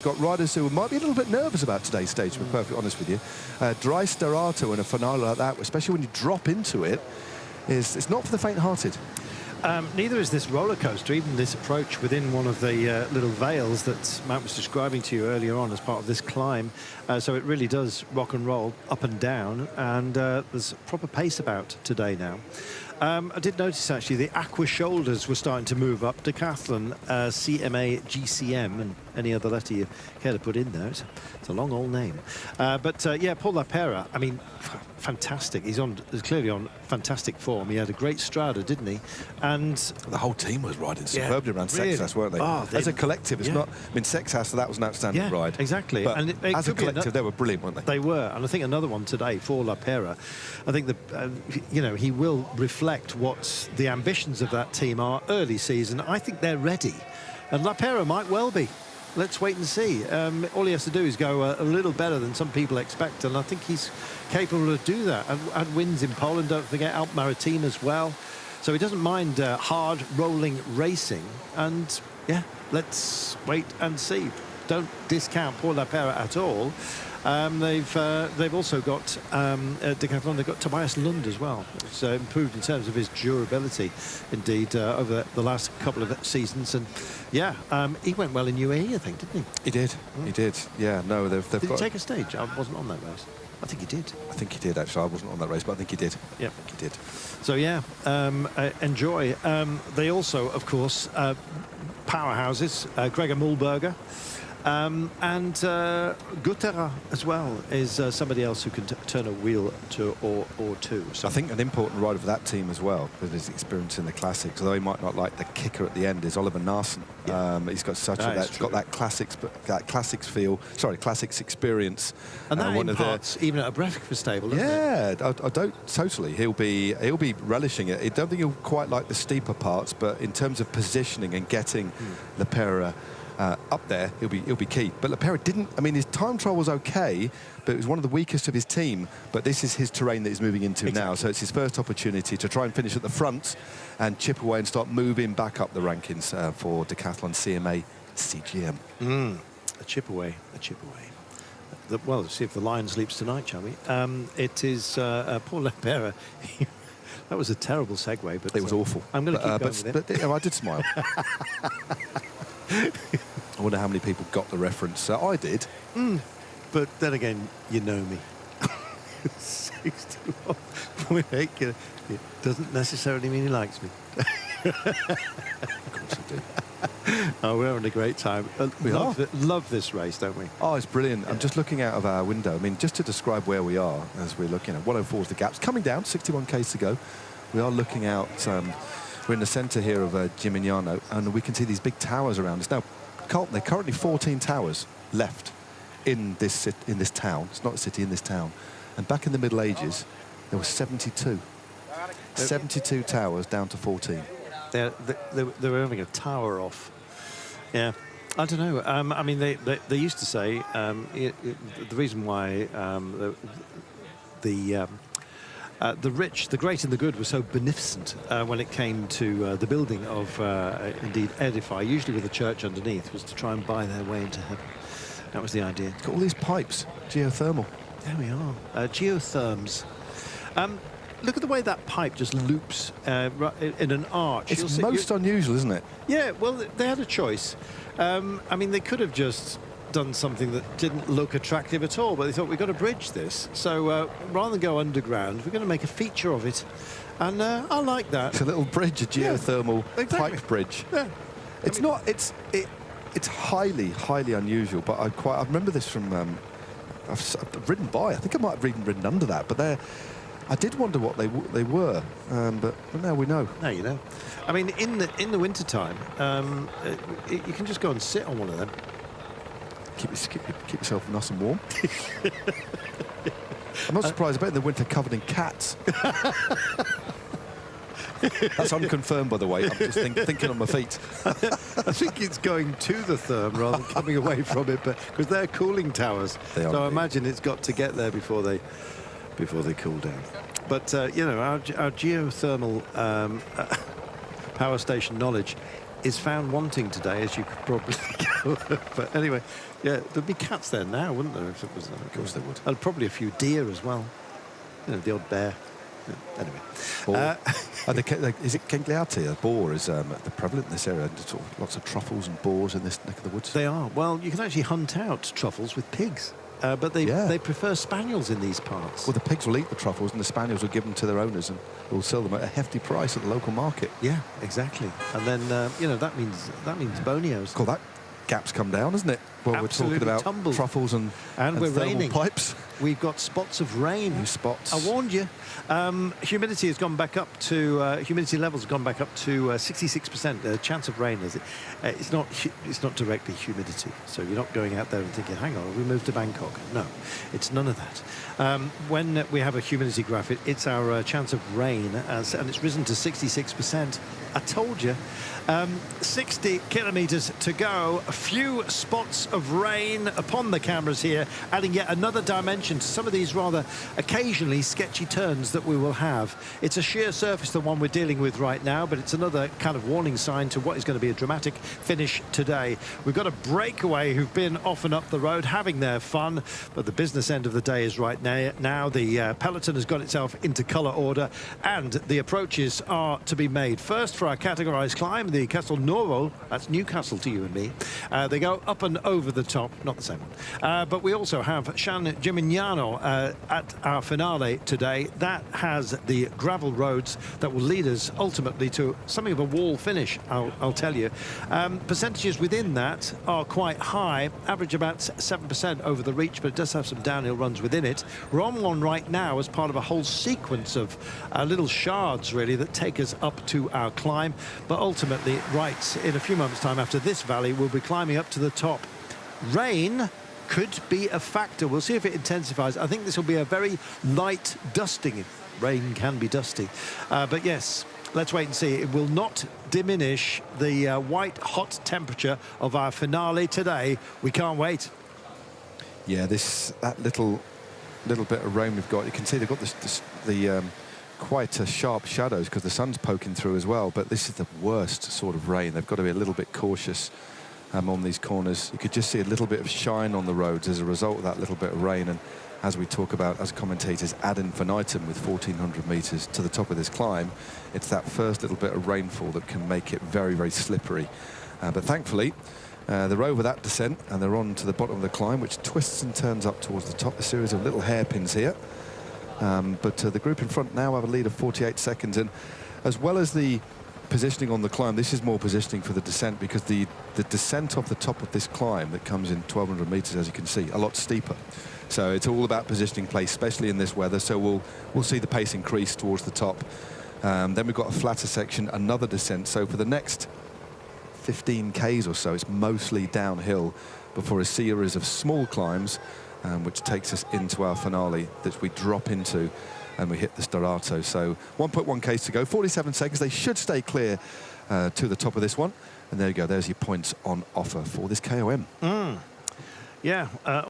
got riders who might be a little bit nervous about today's stage, to be perfectly honest with you. Dry Starato in a finale like that, especially when you drop into it, it's not for the faint-hearted. Neither is this roller coaster, even this approach within one of the little vales that Matt was describing to you earlier on as part of this climb. So it really does rock and roll up and down, and there's proper pace about today now. I did notice actually the aqua shoulders were starting to move up. Decathlon, CMA, GCM, and any other letter you care to put in there. It's a long old name. Yeah, Paul Lapera, I mean, fantastic. He's clearly on fantastic form. He had a great strada, didn't he? And the whole team was riding superbly around really? Sexas, weren't they? Oh, as a collective, it's not. I mean, Sexas, that was an outstanding ride. Exactly. But and as a collective, they were brilliant, weren't they? They were, and I think another one today for Lapera. I think that you know, he will reflect what the ambitions of that team are early season. I think they're ready, and Lapera might well be. Let's wait and see. All he has to do is go a little better than some people expect, and I think he's capable of do that. And wins in Poland, don't forget, Alp Maritim as well. So he doesn't mind hard rolling racing. And yeah, let's wait and see. Don't discount Paul Lapera at all. They've also got Decathlon. They've got Tobias Lund as well. It's improved in terms of his durability, indeed, over the last couple of seasons. And yeah, he went well in UAE, I think, didn't he? He did. He did. Yeah. No, they've did got. He take a stage? I wasn't on that race. I think he did. I think he did, actually. I wasn't on that race, but I think he did. Yeah, I think he did. So yeah, enjoy. They also, of course, powerhouses. Gregor Mühlberger. And Guttera as well is somebody else who can turn a wheel or two. So I think an important rider for that team as well, with his experience in the classics, although he might not like the kicker at the end, is Oliver Narsson. Yeah. He's got that classics feel. Sorry, classics experience. And that imparts even at a breakfast table, doesn't it? Yeah, I don't totally. He'll be relishing it. I don't think he'll quite like the steeper parts, but in terms of positioning and getting Lapera up there, he'll be key. But Lapera didn't. I mean, his time trial was okay, but it was one of the weakest of his team. But this is his terrain that he's moving into now, so it's his first opportunity to try and finish at the front and chip away and start moving back up the rankings for Decathlon CMA CGM. A chip away. Well, let's see if the Lion sleeps tonight, shall we? It is Paul Lapera. That was a terrible segue, but it was awful. I'm going to keep going with it. I did smile. I wonder how many people got the reference. I did. But then again, you know me. 61.8 it doesn't necessarily mean he likes me. Of course you do. Oh, we're having a great time. Love this race, don't we? Oh, it's brilliant. Yeah. I'm just looking out of our window. I mean, just to describe where we are as we're looking at 104 is the gaps. Coming down, 61 k's to go. We are looking out. We're in the centre here of Gimignano, and we can see these big towers around us. Now, Carlton, there are currently 14 towers left in this town. It's not a city, in this town. And back in the Middle Ages, there were 72. 72 towers down to 14. They were having a tower off. Yeah. I don't know. I mean, they used to say the reason why the rich, the great and the good were so beneficent when it came to the building of, indeed, Edify, usually with a church underneath, was to try and buy their way into heaven. That was the idea. Got all these pipes, geothermal. There we are. Geotherms. Look at the way that pipe just loops in an arch. It's most unusual, isn't it? Yeah, well, they had a choice. I mean, they could have just done something that didn't look attractive at all, but they thought, we've got to bridge this. So rather than go underground, we're going to make a feature of it. And I like that. It's a little bridge, a geothermal pipe bridge. Yeah. It's highly unusual, but I remember this from I've ridden by. I think I might have even ridden under that, but I did wonder what they were, but now we know. Now you know. I mean, in the winter time, you can just go and sit on one of them. Keep yourself nice and warm. I'm not surprised. I bet in the winter covered in cats. That's unconfirmed, by the way. I'm just thinking on my feet. I think it's going to the therm rather than coming away from it, but because they're cooling towers. So I imagine it's got to get there before they cool down. But you know, our geothermal power station knowledge is found wanting today, as you could probably go. But anyway, yeah, there'd be cats there now, wouldn't there, if it was... Of course there would. And probably a few deer as well. You know, the odd bear. Yeah, anyway. Is it Cagliati? A boar is prevalent in this area. Sort of lots of truffles and boars in this neck of the woods. They are. Well, you can actually hunt out truffles with pigs. But they prefer spaniels in these parts. Well, the pigs will eat the truffles and the spaniels will give them to their owners and will sell them at a hefty price at the local market. Yeah, exactly. And then, you know, that means bonios. Cool, that gap's come down, isn't it? Well, Absolutely we're talking about tumbled. truffles and we're thermal raining. pipes. We've got spots of rain. New spots. I warned you. Humidity has gone back up to humidity levels have gone back up to 66%. Chance of rain is it? It's not directly humidity, so you're not going out there and thinking, hang on, we moved to Bangkok. No, it's none of that. When we have a humidity graph, it's our chance of rain, and it's risen to 66%. I told you. 60 kilometres to go. A few spots of rain upon the cameras here, adding yet another dimension to some of these rather occasionally sketchy turns that we will have. It's a sheer surface, the one we're dealing with right now, but it's another kind of warning sign to what is going to be a dramatic finish today. We've got a breakaway who've been off and up the road having their fun, but the business end of the day is right now. The peloton has got itself into colour order, and the approaches are to be made. First, for our categorised climb, the Castel Nuovo, that's Newcastle to you and me. They go up and over the top, not the same one. But we also have San Gimignano at our finale today. That has the gravel roads that will lead us ultimately to something of a wall finish, I'll tell you. Percentages within that are quite high, average about 7% over the reach, but it does have some downhill runs within it. We're on one right now as part of a whole sequence of little shards, really, that take us up to our climb. But ultimately, right in a few moments' time after this valley, we'll be climbing up to the top. Rain could be a factor. We'll see if it intensifies. I think this will be a very light dusting. Rain can be dusty. But yes, let's wait and see. It will not diminish the white hot temperature of our finale today. We can't wait. Yeah, that little bit of rain we've got, you can see they've got the quite sharp shadows because the sun's poking through as well, but this is the worst sort of rain. They've got to be a little bit cautious on these corners. You could just see a little bit of shine on the roads as a result of that little bit of rain, and as we talk about as commentators ad infinitum with 1,400 metres to the top of this climb, it's that first little bit of rainfall that can make it very, very slippery. But thankfully, they're over that descent and they're on to the bottom of the climb, which twists and turns up towards the top. A series of little hairpins here. But the group in front now have a lead of 48 seconds. And as well as the positioning on the climb, this is more positioning for the descent, because the descent off the top of this climb that comes in 1,200 metres, as you can see, a lot steeper. So it's all about positioning place, especially in this weather. So we'll see the pace increase towards the top. Then we've got a flatter section, another descent. So for the next 15 Ks or so, it's mostly downhill before a series of small climbs, which takes us into our finale that we drop into and we hit the Starato. So 1.1 Ks to go, 47 seconds. They should stay clear to the top of this one. And there you go, there's your points on offer for this KOM. Yeah.